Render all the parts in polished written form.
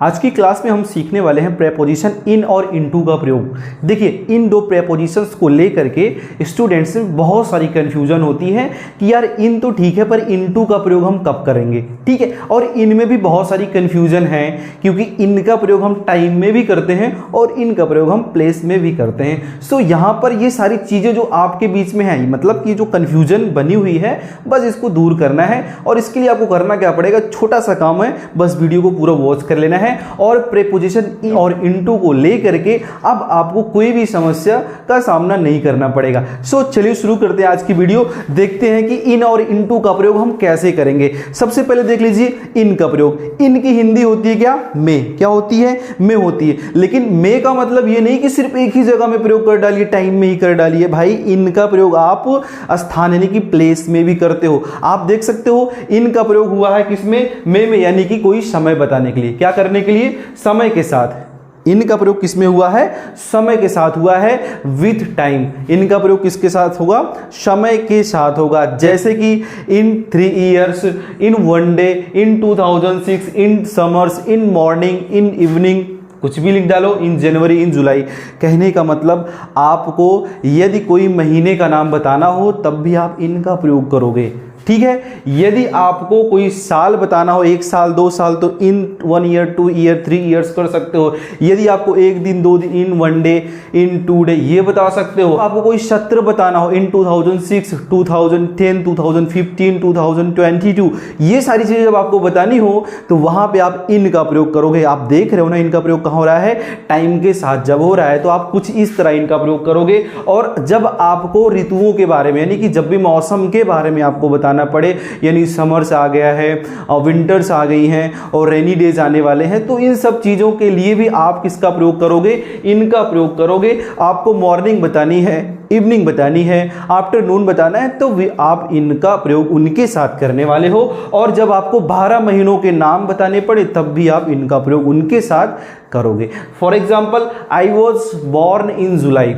आज की क्लास में हम सीखने वाले हैं प्रेपोजिशन इन और इनटू का प्रयोग। देखिए, इन दो प्रेपोजिशंस को लेकर के स्टूडेंट्स में बहुत सारी कंफ्यूजन होती है कि यार इन तो ठीक है पर इनटू का प्रयोग हम कब करेंगे, ठीक है। और इनमें भी बहुत सारी कंफ्यूजन है क्योंकि इनका प्रयोग हम टाइम में भी करते हैं और इनका प्रयोग हम प्लेस में भी करते हैं। सो यहाँ पर ये सारी चीज़ें जो आपके बीच में है, मतलब कि जो कंफ्यूजन बनी हुई है, बस इसको दूर करना है। और इसके लिए आपको करना क्या पड़ेगा, छोटा सा काम है, बस वीडियो को पूरा वॉच कर लेना है और प्रेपोजिशन इन और इनटू को लेकर के अब आपको कोई भी समस्या का सामना नहीं करना पड़ेगा। सो चलिए शुरू करते हैं आज की वीडियो। देखते हैं कि इन और इनटू का प्रयोग हम कैसे करेंगे। सबसे पहले देख लीजिए इन का प्रयोग। इन की हिंदी होती है क्या, में। क्या होती है, में होती है। लेकिन में का मतलब ये नहीं कि सिर्फ एक ही जगह में प्रयोग कर डालिए, टाइम में ही कर डालिए। भाई इनका प्रयोग आप स्थान यानी कि प्लेस में भी करते हो। आप देख सकते हो इन का प्रयोग हुआ है किसमें, में यानी कि कोई समय बताने के लिए। क्या करने के लिए, समय के साथ। इनका प्रयोग किसमें हुआ है, समय के साथ हुआ है, विथ टाइम। इनका प्रयोग किसके साथ होगा, समय के साथ होगा। जैसे कि इन 3 years, in 1 day, in 2006, in summers, in morning, in evening, कुछ भी लिख डालो, इन जनवरी, इन जुलाई। कहने का मतलब आपको यदि कोई महीने का नाम बताना हो तब भी आप इनका प्रयोग करोगे, ठीक है। यदि आपको कोई साल बताना हो, 1 साल 2 साल, तो इन 1 year 2 year 3 years कर सकते हो। यदि आपको 1 दिन 2 दिन, इन 1 day, इन 2 day ये बता सकते हो। आपको कोई सत्र बताना हो, इन 2006, 2010, 2015, 2022, ये सारी चीजें जब आपको बतानी हो तो वहां पे आप इन का प्रयोग करोगे। आप देख रहे हो ना इनका प्रयोग कहाँ हो रहा है, टाइम के साथ जब हो रहा है तो आप कुछ इस तरह इनका प्रयोग करोगे। और जब आपको ऋतुओं के बारे में यानी कि जब भी मौसम के बारे में आपको बताना पड़े, यानी समर्स आ गया है और विंटर्स आ गई हैं और रेनी डेज आने वाले हैं, तो इन सब चीजों के लिए भी आप किसका प्रयोग करोगे, इनका प्रयोग करोगे। आपको मॉर्निंग बतानी है, इवनिंग बतानी है, आफ्टरनून बताना है, तो भी आप इनका प्रयोग उनके साथ करने वाले हो। और जब आपको 12 महीनों के नाम बताने पड़े तब भी आप इनका प्रयोग उनके साथ करोगे। For example, I was born in July,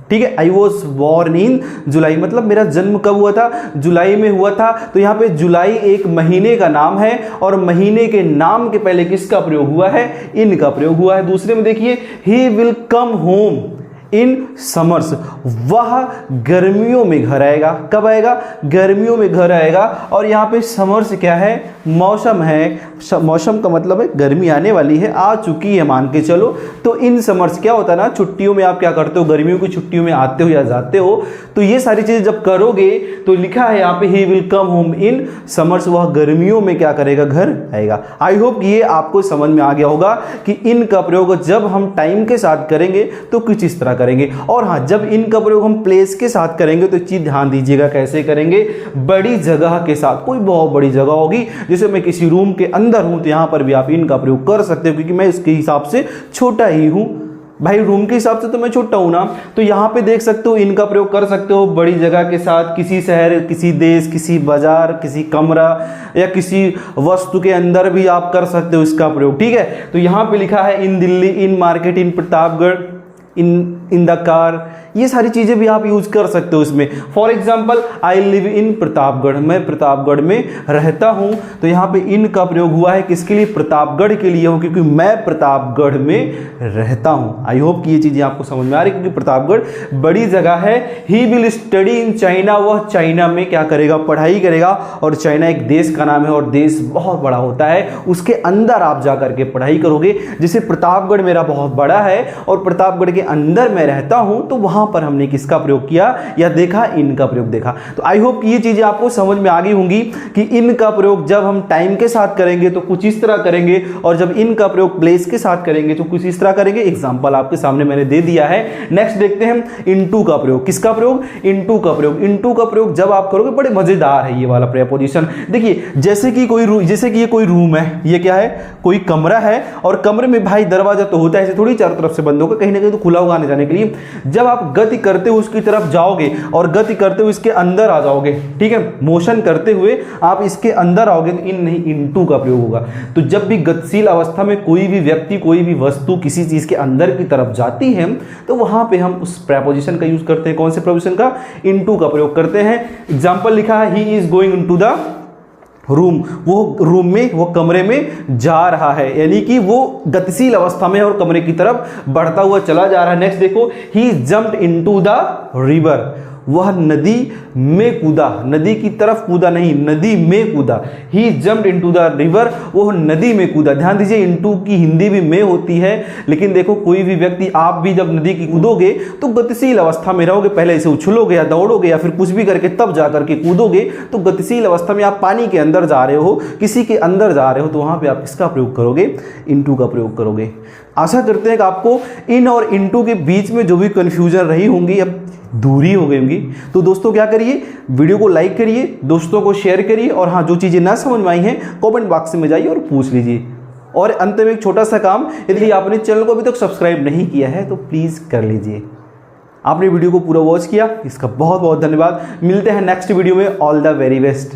ठीक है। आई वॉज बॉर्न इन जुलाई मतलब मेरा जन्म कब हुआ था, जुलाई में हुआ था। तो यहाँ पे जुलाई एक महीने का नाम है और महीने के नाम के पहले किसका प्रयोग हुआ है, इनका प्रयोग हुआ है। दूसरे में देखिए, he will come home in summers, वह गर्मियों में घर आएगा। कब आएगा, गर्मियों में घर आएगा। और यहाँ पे समर्स क्या है, मौसम है। मौसम का मतलब है गर्मी आने वाली है, आ चुकी है मान के चलो। तो इन समर्स क्या होता है ना, छुट्टियों में आप क्या करते हो, गर्मियों की छुट्टियों में आते हो या जाते हो। तो ये सारी चीजें जब करोगे तो लिखा है यहाँ पे he will come home in summers, वह गर्मियों में क्या करेगा, घर आएगा। आई होप ये आपको समझ में आ गया होगा कि इन का प्रयोग जब हम टाइम के साथ करेंगे तो कुछ इस तरह करेंगे। और हाँ, जब इनका प्रयोग हम प्लेस के साथ करेंगे तो चीज ध्यान दीजिएगा कैसे करेंगे, बड़ी जगह के साथ। कोई बहुत बड़ी जगह होगी, जैसे मैं किसी रूम के अंदर हूं तो यहां पर भी आप इनका प्रयोग कर सकते हो क्योंकि मैं इसके हिसाब से छोटा ही हूं। भाई रूम के हिसाब से तो मैं छोटा हूं ना, तो यहां पे देख सकते हो इनका प्रयोग कर सकते हो बड़ी जगह के साथ। किसी शहर, किसी देश, किसी बाजार, किसी कमरा या किसी वस्तु के अंदर भी आप कर सकते हो इसका प्रयोग, ठीक है। तो यहां पे लिखा है in Delhi, in market, in Pratapgarh, in the car, ये सारी चीजें भी आप यूज कर सकते हो इसमें। For example, I live in Pratapgarh, मैं प्रतापगढ़ में रहता हूं। तो यहाँ पे इन का प्रयोग हुआ है किसके लिए, प्रतापगढ़ के लिए हो, क्योंकि मैं प्रतापगढ़ में रहता हूं। आई होप कि ये चीजें आपको समझ में आ रही है क्योंकि प्रतापगढ़ बड़ी जगह है। He will study in China, वह चाइना में क्या करेगा, पढ़ाई करेगा। और चाइना एक देश का नाम है और देश बहुत बड़ा होता है, उसके अंदर आप जाकर के पढ़ाई करोगे। जैसे प्रतापगढ़ मेरा बहुत बड़ा है और प्रतापगढ़ के अंदर मैं रहता हूं, तो वहां पर हमने किसका प्रयोग किया या देखा, इनका प्रयोग देखा। तो आई होप ये चीजें आपको समझ में आ गई होंगी कि इनका प्रयोग जब हम टाइम के साथ करेंगे तो कुछ इस तरह करेंगे और जब इनका प्रयोग प्लेस के साथ करेंगे तो कुछ इस तरह करेंगे। एग्जांपल आपके सामने मैंने दे दिया है। नेक्स्ट देखते हैं इनटू का प्रयोग। किसका प्रयोग, इनटू का प्रयोग। इनटू का प्रयोग जब आप करोगे बड़े मजेदार है ये वाला प्रेपोजिशन। देखिए, जैसे कि ये कोई रूम है, ये क्या है, कोई कमरा है और कमरे में भाई दरवाजा तो होता है, ऐसे थोड़ी चारों तरफ से बंद होगा, कहीं ना कहीं तो खुला होगा आने जाने के लिए। जब आप गति करते हुए उसकी तरफ जाओगे और गति करते हुए इसके अंदर आ जाओगे, ठीक है, मोशन करते हुए आप इसके अंदर आओगे तो इन नहीं इनटू का प्रयोग होगा। तो जब भी गतिशील अवस्था में कोई भी व्यक्ति, कोई भी वस्तु किसी चीज के अंदर की तरफ जाती है तो वहां पे हम उस प्रेपोजिशन का यूज करते हैं। कौन से प्रेपोजिशन का, इनटू का प्रयोग करते हैं। एग्जांपल लिखा है, he is going into the room, वो रूम में, वो कमरे में जा रहा है, यानी कि वो गतिशील अवस्था में और कमरे की तरफ बढ़ता हुआ चला जा रहा है। नेक्स्ट देखो, ही जंप्ड इनटू द रिवर, वह नदी में कूदा, नदी की तरफ कूदा नहीं, नदी में कूदा। ही जंप्ड इनटू द रिवर, वह नदी में कूदा। ध्यान दीजिए, इनटू की हिंदी भी में होती है, लेकिन देखो कोई भी व्यक्ति, आप भी जब नदी की कूदोगे तो गतिशील अवस्था में रहोगे, पहले इसे उछलोगे या दौड़ोगे या फिर कुछ भी करके तब जा करके कूदोगे। तो गतिशील अवस्था में आप पानी के अंदर जा रहे हो, किसी के अंदर जा रहे हो, तो वहां पे आप इसका प्रयोग करोगे, इनटू का प्रयोग करोगे। आशा करते हैं कि आपको इन और इनटू के बीच में जो भी कंफ्यूजन रही होंगी अब दूरी हो गई होंगी। तो दोस्तों क्या करिए, वीडियो को लाइक करिए, दोस्तों को शेयर करिए, और हाँ, जो चीज़ें ना समझ में आई हैं कमेंट बॉक्स में जाइए और पूछ लीजिए। और अंत में एक छोटा सा काम, यदि आपने चैनल को अभी तक सब्सक्राइब नहीं किया है तो प्लीज़ कर लीजिए। आपने वीडियो को पूरा वॉच किया, इसका बहुत बहुत धन्यवाद। मिलते हैं नेक्स्ट वीडियो में। All the very best.